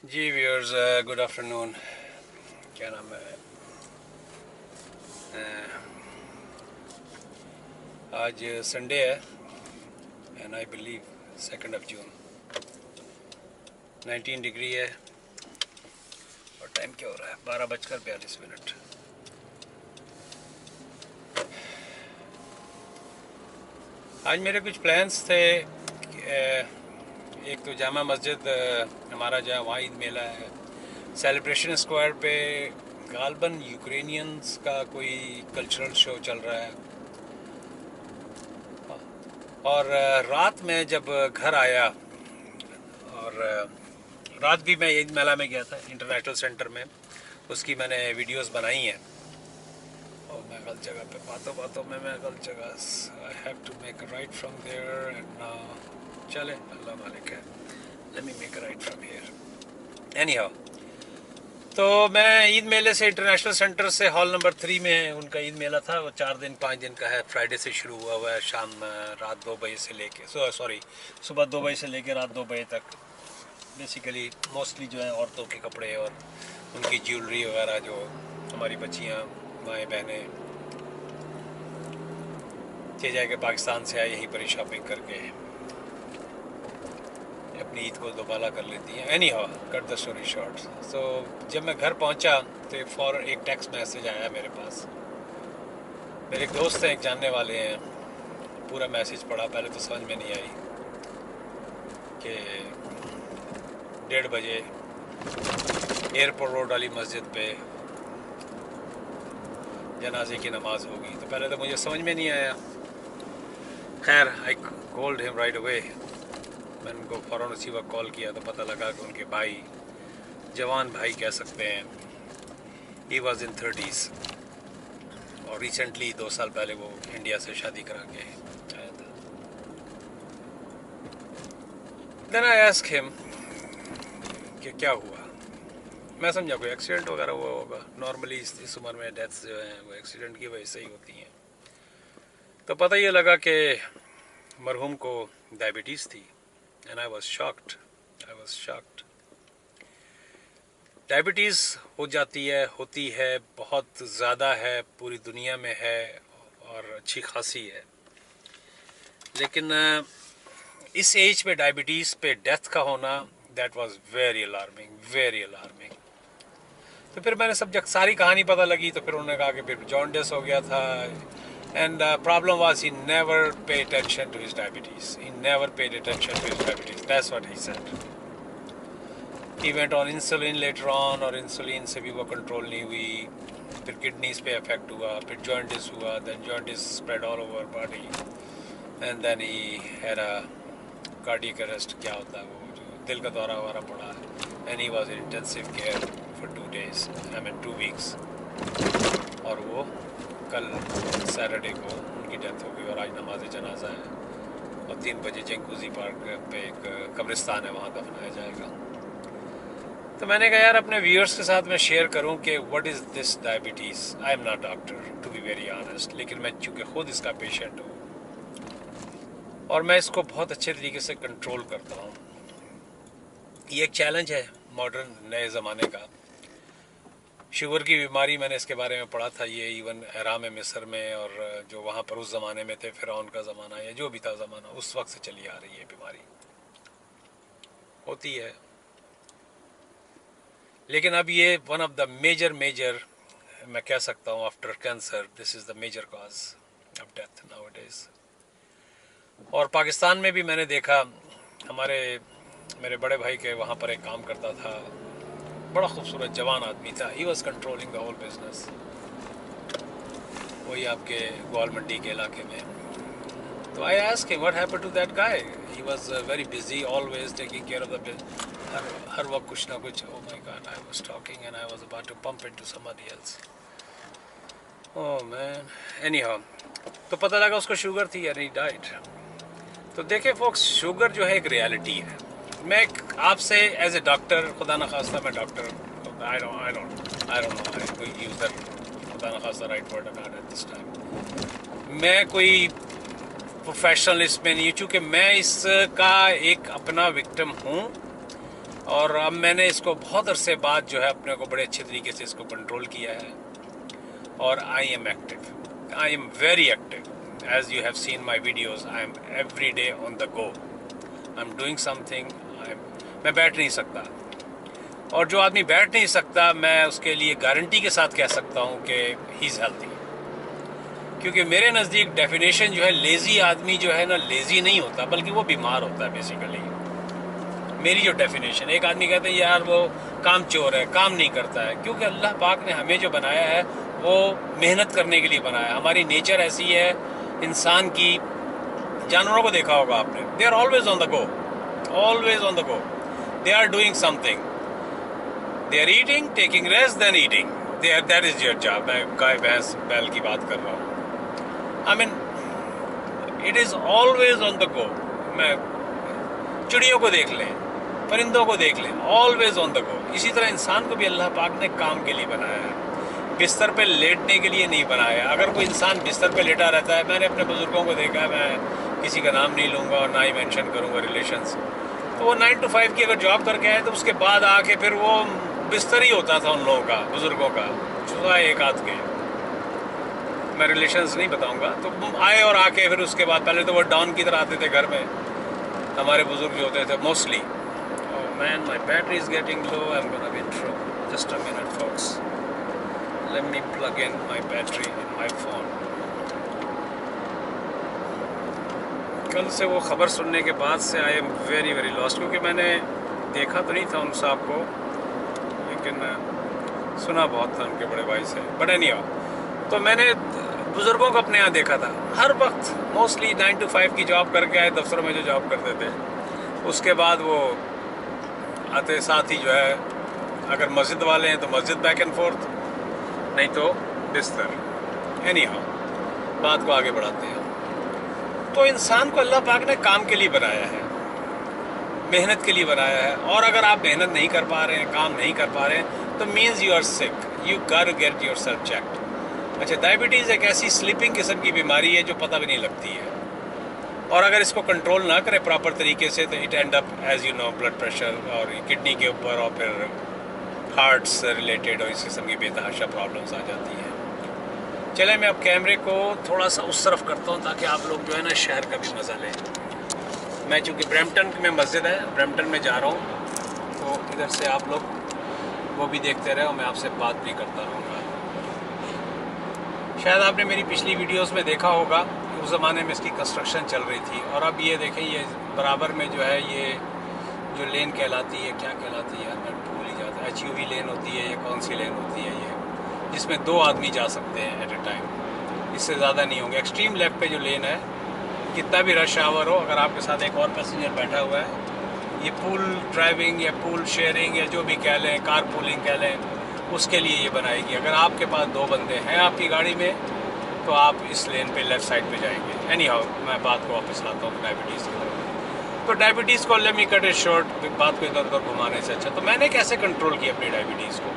जी viewers, good afternoon. क्या नाम है? आज संडे है and I believe 2 June 19 degree है और टाइम क्या हो रहा है? 12:42। आज मेरे कुछ प्लान्स थे। एक तो जामा मस्जिद हमारा जहाँ वहाँ ईद मेला है, सेलिब्रेशन स्क्वायर पे गालबन यूक्रेनियंस का कोई कल्चरल शो चल रहा है। और रात में जब घर आया और रात भी मैं ईद मेला में गया था इंटरनेशनल सेंटर में, उसकी मैंने वीडियोस बनाई हैं। और मैं गलत जगह पे बातों में मैं गलत जगह, I have to make a right from there and चले अल्लाह मालिक है, let me make a right from here anyhow. तो मैं ईद मेले से इंटरनेशनल सेंटर से हॉल नंबर 3 में उनका ईद मेला था। वो 4 दिन 5 दिन का है। फ्राइडे से शुरू हुआ है, शाम रात 2 बजे से लेके सुबह 2 बजे से लेके रात 2 बजे तक। बेसिकली मोस्टली जो है औरतों के कपड़े और उनकी ज्वेलरी वगैरह, जो हमारी बच्चियाँ माएँ बहनें के जाके पाकिस्तान से आए यहीं पर ही शॉपिंग करके अपनी ईद को दोबाला कर लेती हैं। Any how, cut the story short. तो जब मैं घर पहुंचा तो फ़ौरन एक टेक्स्ट मैसेज आया मेरे पास। मेरे एक दोस्त हैं, एक जानने वाले हैं। पूरा मैसेज पढ़ा, पहले तो समझ में नहीं आई कि 1:30 बजे एयरपोर्ट रोड वाली मस्जिद पे जनाजे की नमाज होगी। तो पहले तो मुझे समझ में नहीं आया। खैर I called him right away. मैंने उनको फ़ौरन उसी वक्त कॉल किया तो पता लगा कि उनके भाई, जवान भाई कह सकते हैं, ही वॉज इन 30s और रिसेंटली 2 साल पहले वो इंडिया से शादी करा के आया था। देन आई आस्क हिम कि क्या हुआ। मैं समझा कोई एक्सीडेंट वगैरह हुआ होगा। नॉर्मली इस उम्र में डेथ्स जो हैं वो एक्सीडेंट की वजह से ही होती हैं। तो पता ये लगा कि मरहूम को डायबिटीज़ थी and I was shocked. Diabetes हो जाती है, होती है, बहुत ज़्यादा है, पूरी दुनिया में है और अच्छी खासी है। लेकिन इस एज पे डायबिटीज़ पे डेथ का होना, दैट वाज वेरी अलार्मिंग। तो फिर मैंने सारी कहानी पता लगी। तो फिर उन्होंने कहा कि फिर जॉन्डिस हो गया था and problem was he never pay attention to his diabetes. That's what he said. He went on insulin later on, और इंसुलिन से भी वो कंट्रोल नहीं हुई। फिर किडनीज पे अफेक्ट हुआ, फिर जॉन्डिस हुआ, then jaundice spread all over body and then he had a cardiac arrest. क्या होता है वो, जो दिल का दौरा वगैरह पड़ा, and he was in intensive care for 2 days, I mean 2 weeks। और वो कल सैटरडे को उनकी डेथ हो गई और आज नमाज जनाजा है और 3 बजे जंगूजी पार्क पे एक कब्रिस्तान है, वहाँ दफनाया जाएगा। तो मैंने कहा यार अपने व्यूअर्स के साथ मैं शेयर करूं कि what is this diabetes. I am not doctor to be very honest, लेकिन मैं चूँकि खुद इसका पेशेंट हूँ और मैं इसको बहुत अच्छे तरीके से कंट्रोल करता हूँ। ये एक चैलेंज है मॉडर्न नए ज़माने का। शुगर की बीमारी, मैंने इसके बारे में पढ़ा था, ये इवन एराम मिस्र में और जो वहाँ पर उस ज़माने में थे, फ़िरौन का ज़माना या जो भी था ज़माना, उस वक्त से चली आ रही है बीमारी, होती है। लेकिन अब ये वन ऑफ द मेजर मैं कह सकता हूँ after cancer, this is the major cause of death nowadays. और पाकिस्तान में भी मैंने देखा, मेरे बड़े भाई के वहाँ पर एक काम करता था, बड़ा खूबसूरत जवान आदमी था। He was controlling the whole business, वही आपके ग्वाल मंडी के इलाके में। तो I asked him what happened to that guy. He was very busy, always taking care of the business, हर वक्त कुछ ना कुछ। Oh my god, I was talking and I was about to bump into somebody else. Oh man, anyhow, तो पता लगा उसको sugar थी एंड ही डाइड। तो देखे फोक्स, शुगर जो है एक रियलिटी है। मैं आपसे एज ए डॉक्टर, खुदा न खास्ता मैं डॉक्टर, आई डोंट नो कोई यूज दैट खुदा न खास्ता right word not at this time. मैं कोई प्रोफेशनल इसमें नहीं, चूँकि मैं इसका एक अपना विक्टिम हूँ और अब मैंने इसको बहुत अरसे बाद जो है अपने को बड़े अच्छे तरीके से इसको कंट्रोल किया है और I am active, I am very active. As you have seen my videos, I am every day on the go, I am doing something. मैं बैठ नहीं सकता, और जो आदमी बैठ नहीं सकता मैं उसके लिए गारंटी के साथ कह सकता हूँ कि ही इज़ हेल्थी। क्योंकि मेरे नज़दीक डेफिनेशन जो है, लेज़ी आदमी जो है ना, लेज़ी नहीं होता बल्कि वो बीमार होता है बेसिकली। मेरी जो डेफिनेशन, एक आदमी कहते हैं यार वो काम चोर है, काम नहीं करता है, क्योंकि अल्लाह पाक ने हमें जो बनाया है वो मेहनत करने के लिए बनाया है। हमारी नेचर ऐसी है इंसान की। जानवरों को देखा होगा आपने, they are always on the go, always on the go, they are doing something, they are eating, taking rest, then eating, they are, that is your job. मैं गाय भैंस बैल की बात कर रहा हूँ। I mean it is always on the go. मैं चिड़ियों को देख लें, परिंदों को देख लें, ऑलवेज ऑन द गो। इसी तरह इंसान को भी अल्लाह पाक ने काम के लिए बनाया है, बिस्तर पे लेटने के लिए नहीं बनाया है। अगर कोई इंसान बिस्तर पे लेटा रहता है, मैंने अपने बुजुर्गों को देखा है, मैं किसी का नाम नहीं लूँगा और ना ही मेंशन करूँगा रिलेशंस, तो वो 9 to 5 की अगर जॉब करके आए तो उसके बाद आके फिर वो बिस्तर ही होता था उन लोगों का, बुजुर्गों का, जुदा एक आध के, मैं रिलेशंस नहीं बताऊँगा। तो आए और आके फिर उसके बाद, पहले तो वो डॉन की तरह आते थे घर में, हमारे बुजुर्ग जो होते थे mostly. Man, my battery is getting low. I'm gonna be in trouble. Just a minute, folks. Let me plug in my battery in my phone. कल से वो ख़बर सुनने के बाद से आई एम वेरी वेरी लॉस्ट, क्योंकि मैंने देखा तो नहीं था उन साहब को, लेकिन सुना बहुत था उनके बड़े भाई से। बट एनीहाउ, तो मैंने बुज़ुर्गों को अपने यहाँ देखा था, हर वक्त मोस्टली 9 to 5 की जॉब करके आए, दफ्तरों में जो जॉब करते थे, उसके बाद वो आते साथ ही जो है, अगर मस्जिद वाले हैं तो मस्जिद बैक एंड फोर्थ, नहीं तो बिस्तर। एनीहाउ, बात को आगे बढ़ाते हैं। तो इंसान को अल्लाह पाक ने काम के लिए बनाया है, मेहनत के लिए बनाया है, और अगर आप मेहनत नहीं कर पा रहे हैं, काम नहीं कर पा रहे हैं, तो means you are sick, you got to get yourself checked. अच्छा, डायबिटीज़ एक ऐसी स्लीपिंग किस्म की बीमारी है जो पता भी नहीं लगती है, और अगर इसको कंट्रोल ना करें प्रॉपर तरीके से तो it end up as you know blood pressure और किडनी के ऊपर, और फिर हार्ट से रिलेटेड और इस किस्म की बेतहाशा प्रॉब्लम्स आ जाती हैं। चले, मैं अब कैमरे को थोड़ा सा उस तरफ करता हूँ ताकि आप लोग जो है ना शहर का भी मज़ा लें। मैं चूँकि ब्रैम्पटन में मस्जिद है, ब्रैम्पटन में जा रहा हूँ, तो इधर से आप लोग वो भी देखते रहे और मैं आपसे बात भी करता रहूँगा। शायद आपने मेरी पिछली वीडियोस में देखा होगा, उस ज़माने में इसकी कंस्ट्रक्शन चल रही थी, और अब ये देखें, ये बराबर में जो है, ये जो लेन कहलाती है, क्या कहलाती है मैं भूल ही जाता, HUV लेन होती है, ये कौन सी लेन होती है, ये जिसमें 2 आदमी जा सकते हैं एट ए टाइम, इससे ज़्यादा नहीं होंगे। एक्सट्रीम लेफ्ट पे जो लेन है, कितना भी रश आवर हो, अगर आपके साथ एक और पैसेंजर बैठा हुआ है, ये पूल ड्राइविंग या पूल शेयरिंग या जो भी कह लें, कार पूलिंग कह लें, उसके लिए ये बनाएगी। अगर आपके पास 2 बंदे हैं आपकी गाड़ी में, तो आप इस लेन पे लेफ़्ट साइड पे जाएंगे। एनीहाउ, मैं बात को वापस लाता हूँ डायबिटीज़ की तरफ। तो डायबिटीज़ को, let me cut it short, बात को इधर उधर घुमाने से अच्छा, तो मैंने कैसे कंट्रोल किया अपनी डायबिटीज़ को?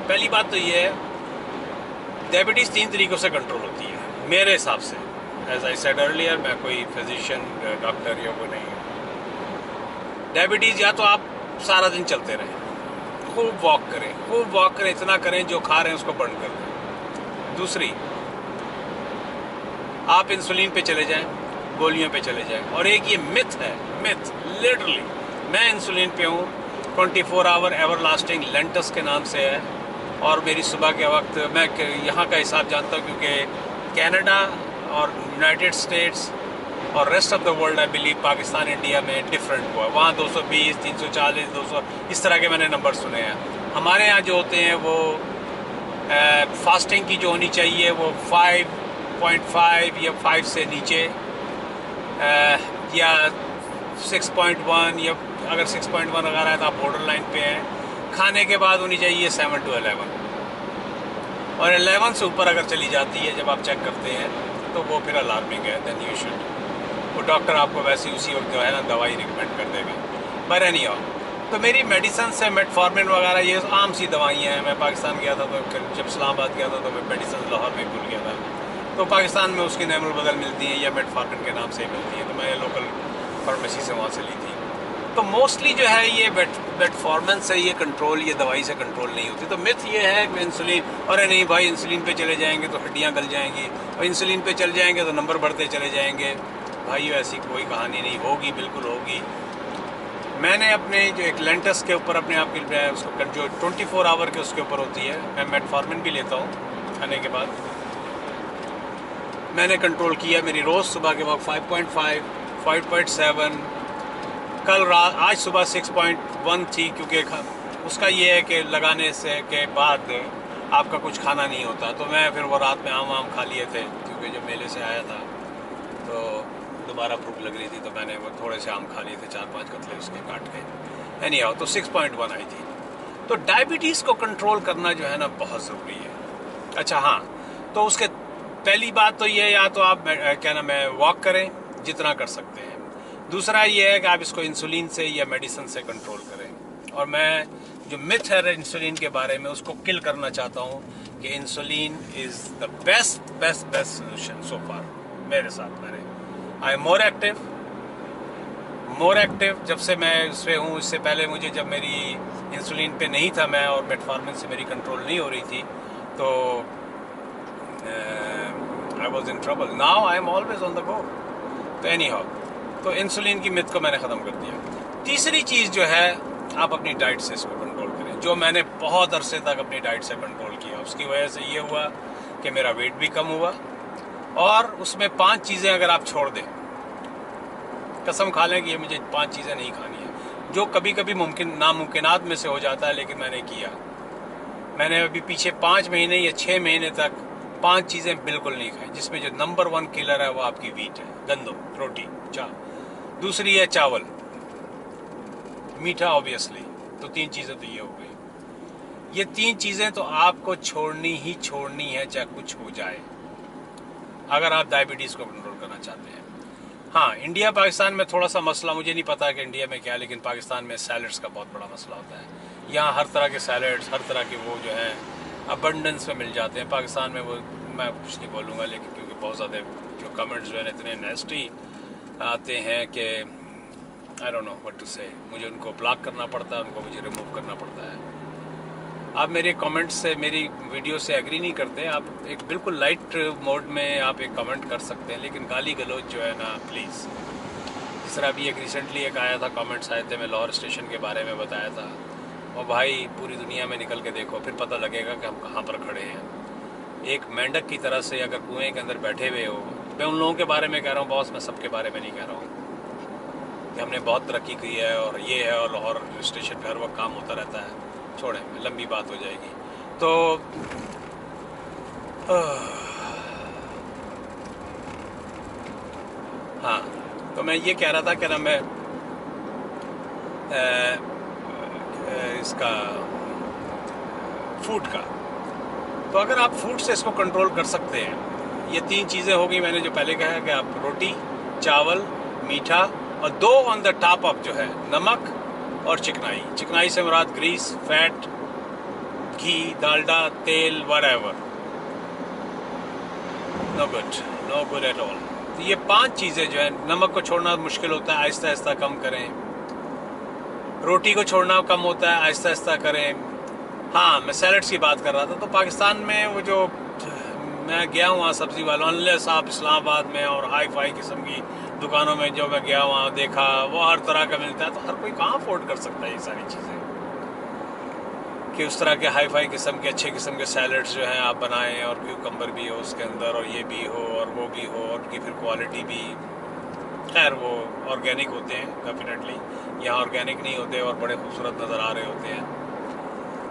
पहली बात तो ये है, डायबिटीज़ 3 तरीक़ों से कंट्रोल होती है मेरे हिसाब से। एज आई सेड अर्लियर, मैं कोई फिजिशियन, डॉक्टर या वो नहीं हूँ। डायबिटीज़ या तो आप सारा दिन चलते रहें, खूब वॉक करें, इतना करें जो खा रहे हैं उसको बंद कर दें। दूसरी, आप इंसुलिन पे चले जाएं, गोलियों पे चले जाएं। और एक ये मिथ है, मिथ लिटरली, मैं इंसुलिन पे हूँ, 24 आवर एवरलास्टिंग लेंटस के नाम से है, और मेरी सुबह के वक्त, मैं यहाँ का हिसाब जानता हूँ क्योंकि कनाडा और यूनाइटेड स्टेट्स और rest of the world, I believe Pakistan India में डिफरेंट हुआ, वहाँ 220, 340, 200 इस तरह के मैंने नंबर सुने हैं। हमारे यहाँ जो होते हैं वो फास्टिंग की जो होनी चाहिए वो 5.5 या 5 से नीचे, या 6.1, या अगर 6.1 अगर आया तो आप बॉर्डर लाइन पे हैं। खाने के बाद होनी चाहिए 7 to 11, और 11 से ऊपर अगर चली जाती है जब आप चेक करते हैं तो वो फिर अलार्मिंग है, देन यू शुड, वो डॉक्टर आपको वैसे उसी वक्त जो है ना दवाई रिकमेंड कर देगा। पर एनीहाउ, तो मेरी मेडिसन से मेटफॉर्मिन वगैरह ये आम सी दवाइयाँ हैं। मैं पाकिस्तान गया था तो फिर जब इस्लामाबाद गया था तो मैं मेडिसन लाहौर में भूल गया था, तो पाकिस्तान में उसकी नेमल बदल मिलती है या मेटफॉर्मिन के नाम से ही मिलती है, तो मैं लोकल फार्मेसी से वहाँ से ली थी। तो मोस्टली जो है ये मेटफॉर्मिन से ये कंट्रोल, ये दवाई से कंट्रोल नहीं होती। तो मिथ ये है कि इंसुलिन, अरे नहीं भाई इंसुलिन पे चले जाएंगे तो हड्डियाँ गल जाएंगी, और इंसुलिन पे चल जाएंगे तो नंबर बढ़ते चले जाएंगे। भाई ऐसी कोई कहानी नहीं होगी, बिल्कुल होगी। मैंने अपने जो एक लेंटस के ऊपर अपने आप की उसको जो 24 आवर के उसके ऊपर होती है, मैं मेटफॉर्मिन भी लेता हूँ खाने के बाद, मैंने कंट्रोल किया। मेरी रोज़ सुबह के वक्त 5.5, 5.7, कल रात, आज सुबह 6.1 थी, क्योंकि उसका ये है कि लगाने से के बाद आपका कुछ खाना नहीं होता। तो मैं फिर वो रात में आम खा लिए थे, क्योंकि जब मेले से आया था तो दोबारा भूख लग रही थी, तो मैंने वो थोड़े से आम खा लिए थे, 4-5 कतले उसके काट के। एनी हाउ, तो 6.1 आई थी। तो डायबिटीज़ को कंट्रोल करना जो है ना बहुत ज़रूरी है। अच्छा हाँ, तो उसके पहली बात तो ये, या तो आप क्या नाम है वॉक करें जितना कर सकते हैं। दूसरा ये है कि आप इसको इंसुलिन से या मेडिसिन से कंट्रोल करें। और मैं जो मिथ है इंसुलिन के बारे में उसको किल करना चाहता हूँ कि insulin is the best solution so far मेरे साथ। आई एम मोर एक्टिव जब से मैं उसमें हूँ। इससे पहले मुझे, जब मेरी इंसुलिन पे नहीं था मैं और मेटफॉर्मिन से मेरी कंट्रोल नहीं हो रही थी, तो I was in trouble. Now I am always on the गो। तो एनी हाउ, तो इंसुलिन की मिथ को मैंने ख़त्म कर दिया। तीसरी चीज़ जो है, आप अपनी डाइट से इसको कंट्रोल करें, जो मैंने बहुत अरसे तक अपनी डाइट से कंट्रोल किया। उसकी वजह से ये हुआ कि मेरा वेट भी कम हुआ। और उसमें 5 चीज़ें अगर आप छोड़ दें, कसम खा लें कि ये मुझे 5 चीज़ें नहीं खानी है, जो कभी कभी नामुमकिनात में से हो जाता है, लेकिन मैंने किया। मैंने अभी पीछे 5 महीने या 6 महीने तक 5 चीज़ें बिल्कुल नहीं खाई, जिसमें जो नंबर 1 किलर है वो आपकी वीट है, गंदम, रोटी, दूसरी है चावल, मीठा ऑब्वियसली। तो 3 चीज़ें तो ये हो गई। ये 3 चीज़ें तो आपको छोड़नी ही छोड़नी है, चाहे कुछ हो जाए, अगर आप डायबिटीज़ को कंट्रोल करना चाहते हैं। हाँ, इंडिया पाकिस्तान में थोड़ा सा मसला, मुझे नहीं पता कि इंडिया में क्या है, लेकिन पाकिस्तान में सैलड्स का बहुत बड़ा मसला होता है। यहाँ हर तरह के सैलड्स, हर तरह के वो जो है अबंडेंस में मिल जाते हैं। पाकिस्तान में वो मैं कुछ नहीं बोलूँगा, लेकिन क्योंकि बहुत ज़्यादा जो कमेंट्स जो है इतने नेस्टी आते हैं कि I don't know what to say. मुझे उनको ब्लॉक करना पड़ता है, उनको मुझे रिमूव करना पड़ता है। आप मेरे कमेंट्स से, मेरी वीडियो से एग्री नहीं करते, आप एक बिल्कुल लाइट मोड में आप एक कमेंट कर सकते हैं, लेकिन गाली गलौज जो है ना प्लीज़। जिस तरह अभी एक रिसेंटली एक आया था, कमेंट्स आए थे, मैं लाहौर स्टेशन के बारे में बताया था, और भाई पूरी दुनिया में निकल के देखो, फिर पता लगेगा कि हम कहाँ पर खड़े हैं। एक मेंढक की तरह से अगर कुएँ के अंदर बैठे हुए हो, मैं उन लोगों के बारे में कह रहा हूँ बॉस, मैं सबके बारे में नहीं कह रहा हूँ कि हमने बहुत तरक्की की है और ये है, और लाहौर स्टेशन पर हर वक्त काम होता रहता है। छोड़ें, लंबी बात हो जाएगी। तो हाँ, तो मैं ये कह रहा था कि ना मैं इसका फूड का, तो अगर आप फूड से इसको कंट्रोल कर सकते हैं, ये 3 चीज़ें हो गई मैंने जो पहले कहा कि आप रोटी, चावल, मीठा, और 2 ऑन द टॉप अप जो है नमक और चिकनाई। चिकनाई से मुराद ग्रीस, फैट, घी, डालडा, तेल, whatever, no good at all. तो ये 5 चीज़ें जो है, नमक को छोड़ना मुश्किल होता है, आहिस्ता आहिस्ता कम करें। रोटी को छोड़ना कम होता है, आहिस्ता आहिस्ता करें। हाँ, मैं सैलड्स की बात कर रहा था। तो पाकिस्तान में वो जो मैं गया हूँ वहाँ सब्ज़ी वालों, अनलेस आप इस्लामाबाद में और हाई फाई किस्म की दुकानों में जो मैं गया वहाँ देखा, वो हर तरह का मिलता है। तो हर कोई कहाँ अफोर्ड कर सकता है ये सारी चीज़ें, कि उस तरह के हाई फाई किस्म के अच्छे किस्म के सैलड्स जो हैं आप बनाएं, और क्यूकम्बर भी हो उसके अंदर, और ये भी हो और वो भी हो, और उनकी फिर क्वालिटी भी, खैर वो ऑर्गेनिक होते हैं डेफिनेटली, यहाँ ऑर्गेनिक नहीं होते और बड़े खूबसूरत नज़र आ रहे होते हैं।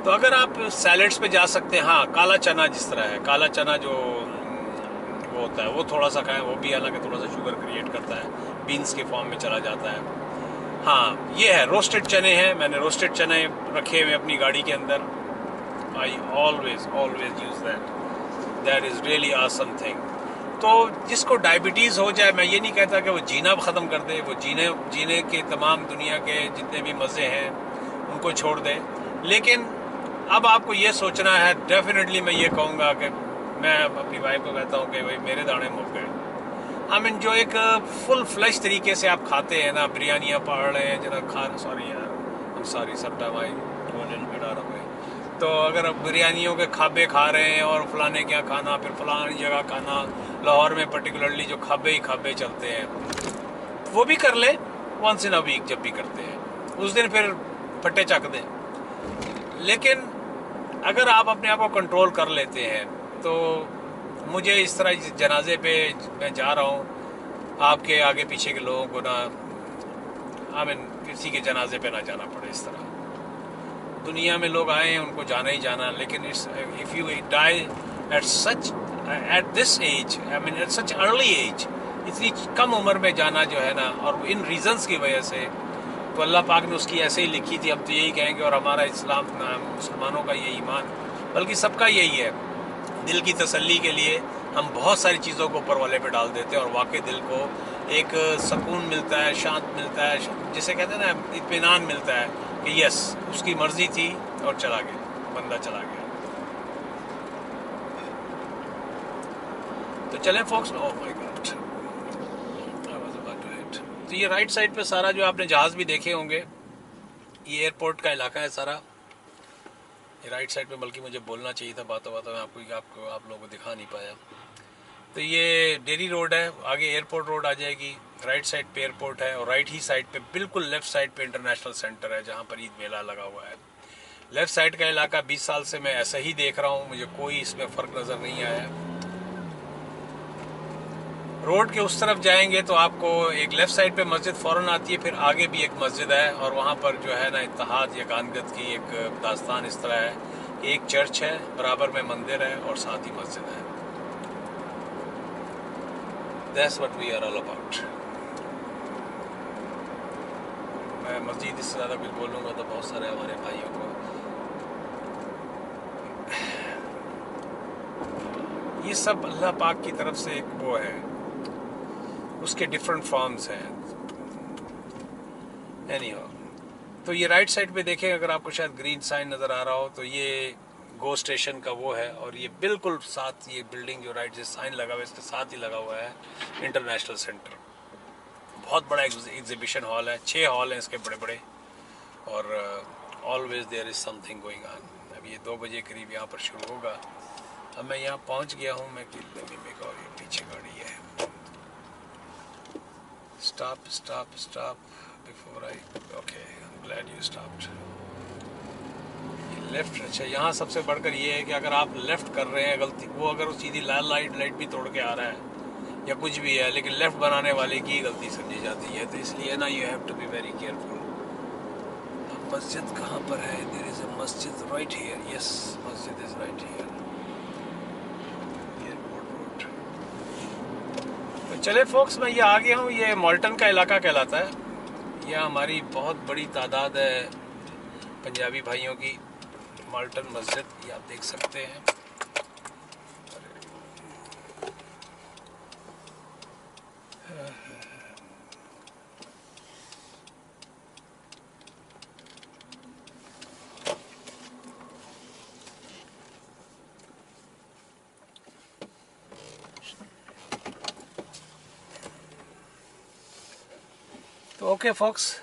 तो अगर आप सैलड्स पे जा सकते हैं, हाँ, काला चना जिस तरह है, काला चना जो वो होता है वो थोड़ा सा खाएं, वो भी हालांकि थोड़ा सा शुगर क्रिएट करता है, बीन्स के फॉर्म में चला जाता है। हाँ, ये है रोस्टेड चने हैं, मैंने रोस्टेड चने रखे हुए अपनी गाड़ी के अंदर। I always use that is really awesome thing. तो जिसको डायबिटीज़ हो जाए, मैं ये नहीं कहता कि वो जीना ख़त्म कर दे, वो जीने के तमाम दुनिया के जितने भी मज़े हैं उनको छोड़ दे, लेकिन अब आपको ये सोचना है, डेफिनेटली मैं ये कहूँगा कि मैं अपनी वाइफ को कहता हूँ कि भाई मेरे दाने मुक गए, आई मीन जो एक फुल फ्लैश तरीके से आप खाते हैं ना, बिरयानियाँ पढ़ रहे हैं जरा खा, सॉरी यार, आई एम सॉरी, सब टाइम आई तो अगर आप बिरयानियों के खाबे खा रहे हैं और फलाने क्या खाना, फिर फलानी जगह खाना, लाहौर में पर्टिकुलरली जो खाबे ही खाबे चलते हैं, वो भी कर ले वंस इन अ वीक जब भी करते हैं, उस दिन फिर फट्टे चक दें। लेकिन अगर आप अपने आप को कंट्रोल कर लेते हैं तो मुझे इस तरह जनाजे पे मैं जा रहा हूँ, आपके आगे पीछे के लोगों को ना, आई मीन किसी के जनाजे पे ना जाना पड़े। इस तरह दुनिया में लोग आए हैं, उनको जाना ही जाना, लेकिन if you die at this age, I mean at such early age, इतनी कम उम्र में जाना जो है ना, और इन रीजंस की वजह से, तो अल्लाह पाक ने उसकी ऐसे ही लिखी थी। हम तो यही कहेंगे, और हमारा इस्लाम मुसलमानों का ये ईमान, बल्कि सबका यही है, दिल की तसल्ली के लिए हम बहुत सारी चीज़ों को ऊपर वाले पे डाल देते हैं, और वाकई दिल को एक सुकून मिलता है, शांत मिलता है, जिसे कहते हैं ना इत्मीनान मिलता है कि यस उसकी मर्जी थी और चला गया, बंदा चला गया। तो चलें folks, oh my god, I was about to hit. तो ये राइट साइड पे सारा जो आपने जहाज़ भी देखे होंगे, ये एयरपोर्ट का इलाका है सारा, ये राइट साइड पे, बल्कि मुझे बोलना चाहिए था बातों बातों में, आपको आप लोगों को दिखा नहीं पाया। तो ये डेरी रोड है, आगे एयरपोर्ट रोड आ जाएगी, राइट साइड पे एयरपोर्ट है, और राइट ही साइड पे बिल्कुल लेफ्ट साइड पे इंटरनेशनल सेंटर है जहाँ पर ईद मेला लगा हुआ है। लेफ्ट साइड का इलाका 20 साल से मैं ऐसा ही देख रहा हूँ, मुझे कोई इसमें फ़र्क नज़र नहीं आया। रोड के उस तरफ जाएंगे तो आपको एक लेफ्ट साइड पे मस्जिद फ़ौरन आती है, फिर आगे भी एक मस्जिद है, और वहाँ पर जो है ना इत्तेहाद या कानगत की एक दास्तान इस तरह है कि एक चर्च है, बराबर में मंदिर है, और साथ ही मस्जिद है। That's what we are all about. मैं मस्जिद इससे ज़्यादा कुछ बोलूँगा तो बहुत सारे हमारे भाइयों को, ये सब अल्लाह पाक की तरफ से एक वो है, उसके डिफरेंट फॉर्म्स हैं। एनीहाउ, तो ये राइट साइड पे देखें, अगर आपको शायद ग्रीन साइन नज़र आ रहा हो, तो ये गो स्टेशन का वो है, और ये बिल्कुल साथ ये बिल्डिंग जो राइट से साइन लगा हुआ है इसके साथ ही लगा हुआ है इंटरनेशनल सेंटर। बहुत बड़ा एग्जीबिशन हॉल है, 6 हॉल हैं इसके बड़े बड़े, और always there is something going on. अब ये 2 बजे करीब यहाँ पर शुरू होगा। अब मैं यहाँ पहुँच गया हूँ, मैं किले में, और ये पीछे गाड़ी है। Stop stop stop before I, okay, I am glad you stopped. Left, अच्छा यहाँ सबसे बढ़कर ये है कि अगर आप लेफ्ट कर रहे हैं गलती, वो अगर सीधी लाल लाइट भी तोड़ के आ रहा है या कुछ भी है, लेकिन लेफ्ट बनाने वाले की गलती समझी जाती है, तो इसलिए ना you have to be very careful. मस्जिद कहाँ पर है? There is a masjid right here, yes masjid is right here, airport road. तो चले फोक्स, मैं ये आ गया हूँ, ये मॉल्टन का इलाका कहलाता है, यह हमारी बहुत बड़ी तादाद है पंजाबी भाइयों की। मॉल्टन मस्जिद ये आप देख सकते हैं। तो ओके फोक्स,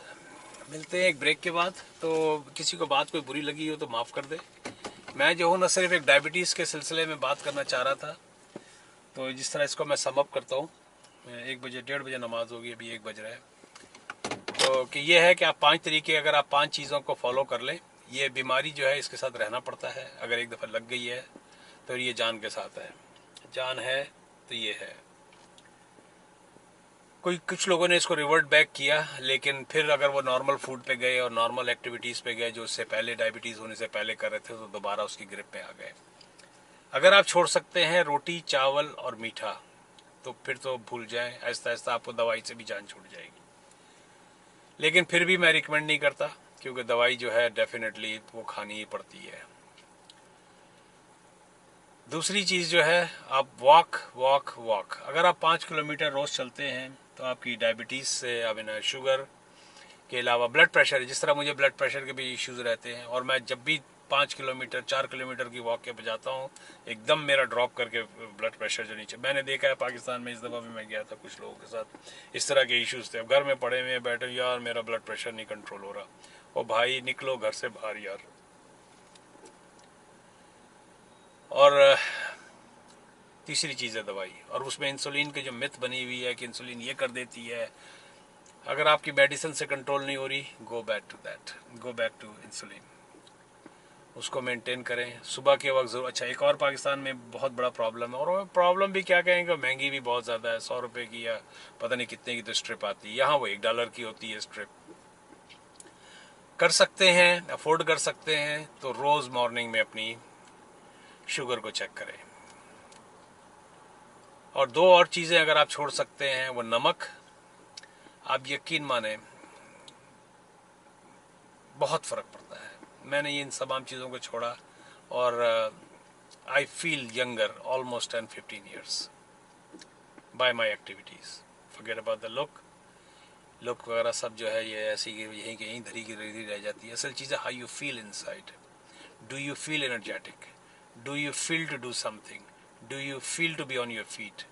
मिलते हैं एक ब्रेक के बाद। तो किसी को बात कोई बुरी लगी हो तो माफ़ कर दे। मैं जो हूँ ना सिर्फ एक डायबिटीज़ के सिलसिले में बात करना चाह रहा था। तो जिस तरह इसको मैं सम अप करता हूँ, 1 बजे 1:30 बजे नमाज होगी, अभी 1 बज रहा है। तो कि ये है कि आप 5 तरीके, अगर आप 5 चीज़ों को फॉलो कर लें, ये बीमारी जो है इसके साथ रहना पड़ता है। अगर एक दफ़ा लग गई है तो ये जान के साथ है, जान है तो ये है। कुछ लोगों ने इसको रिवर्ट बैक किया, लेकिन फिर अगर वो नॉर्मल फूड पे गए और नॉर्मल एक्टिविटीज़ पे गए जो उससे पहले डायबिटीज़ होने से पहले कर रहे थे, तो दोबारा उसकी ग्रिप में आ गए। अगर आप छोड़ सकते हैं रोटी, चावल और मीठा, तो फिर तो भूल जाएं, आहिस्ता आहिस्ता आपको दवाई से भी जान छूट जाएगी। लेकिन फिर भी मैं रिकमेंड नहीं करता, क्योंकि दवाई जो है डेफिनेटली वो खानी ही पड़ती है। दूसरी चीज़ जो है, आप वॉक वॉक वॉक, अगर आप 5 किलोमीटर रोज़ चलते हैं तो आपकी डायबिटीज़ से, आई मीन शुगर के अलावा ब्लड प्रेशर, जिस तरह मुझे ब्लड प्रेशर के भी इश्यूज़ रहते हैं, और मैं जब भी 5 किलोमीटर 4 किलोमीटर की वॉक पे जाता हूँ, एकदम मेरा ड्रॉप करके ब्लड प्रेशर जो नीचे, मैंने देखा है पाकिस्तान में, इस दफ़ा भी मैं गया था, कुछ लोगों के साथ इस तरह के इश्यूज थे। अब घर में पड़े हुए बैठे, यार मेरा ब्लड प्रेशर नहीं कंट्रोल हो रहा। ओ भाई निकलो घर से बाहर यार। और तीसरी चीज़ है दवाई, और उसमें इंसुलिन की जो मिथ बनी हुई है कि इंसुलिन ये कर देती है, अगर आपकी मेडिसिन से कंट्रोल नहीं हो रही, go back to that, go back to insulin, उसको मेंटेन करें सुबह के वक्त जरूर। अच्छा, एक और पाकिस्तान में बहुत बड़ा प्रॉब्लम है, और प्रॉब्लम भी क्या कहेंगे, महंगी भी बहुत ज़्यादा है, 100 रुपये की या पता नहीं कितने की तो स्ट्रिप आती है, यहाँ वो $1 की होती है स्ट्रिप। कर सकते हैं, अफोर्ड कर सकते हैं तो रोज़ मॉर्निंग में अपनी शुगर को चेक करें। और 2 और चीज़ें अगर आप छोड़ सकते हैं, वो नमक, आप यकीन माने बहुत फ़र्क पड़ता है। मैंने ये इन तमाम चीज़ों को छोड़ा और I feel younger almost 10-15 years bye my activities. Forget about the look वगैरह सब जो है ये ऐसी यहीं के यहीं धरी की रह जाती है। असल चीज़ है how you feel inside. Do you feel energetic? Do you feel to do something? Do you feel to be on your feet?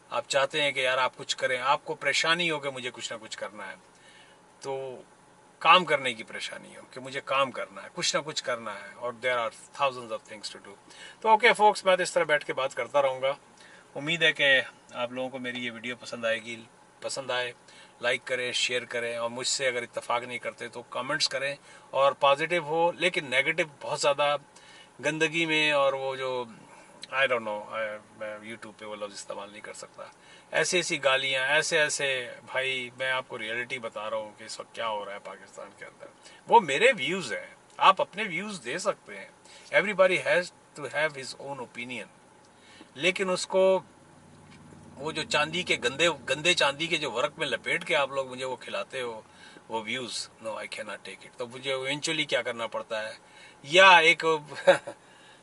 आप चाहते हैं कि यार आप कुछ करें, आपको परेशानी हो कि मुझे कुछ ना कुछ करना है, तो काम करने की परेशानी हो कि मुझे काम करना है, कुछ ना कुछ करना है, और there are thousands of things to do. तो ओके फोक्स, मैं तो इस तरह बैठ के बात करता रहूँगा। उम्मीद है कि आप लोगों को मेरी ये वीडियो पसंद आएगी। पसंद आए लाइक करें, शेयर करें, और मुझसे अगर इत्तेफाक नहीं करते तो कमेंट्स करें, और पॉजिटिव हो, लेकिन नेगेटिव बहुत ज़्यादा गंदगी में, और वो जो आई डोंट नो, मैं यूट्यूब पे वो लफ्ज़ इस्तेमाल नहीं कर सकता, ऐसी ऐसी गालियाँ, ऐसे ऐसे, भाई मैं आपको रियलिटी बता रहा हूँ कि इस वक्त क्या हो रहा है पाकिस्तान के अंदर। वो मेरे व्यूज़ हैं, आप अपने व्यूज़ दे सकते हैं, everybody has to have his own opinion, लेकिन उसको वो जो चांदी के गंदे गंदे चांदी के जो वर्क में लपेट के आप लोग मुझे वो खिलाते हो, वो views, no I can not take it. तो मुझे इवेंचुअली क्या करना पड़ता है, या एक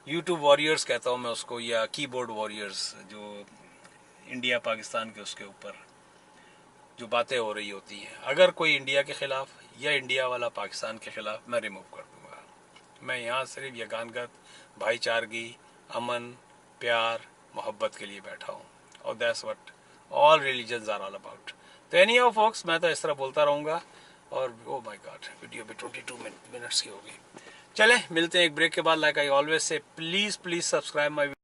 यूट्यूब वॉरियर्स कहता हूँ मैं उसको, या कीबोर्ड वॉरियर्स, जो इंडिया पाकिस्तान के उसके ऊपर जो बातें हो रही होती हैं, अगर कोई इंडिया के ख़िलाफ़ या इंडिया वाला पाकिस्तान के ख़िलाफ़, मैं रिमूव कर दूँगा। मैं यहाँ सिर्फ यगानगत, भाईचारगी, अमन, प्यार, मोहब्बत के लिए बैठा हूँ, और that's what all religions are all about. तो एनी हाउ फॉक्स, मैं तो इस तरह बोलता रहूँगा, और ओ माय गॉड, वीडियो भी 22 मिनट्स की होगी। चले मिलते हैं एक ब्रेक के बाद। Like I always say, please subscribe my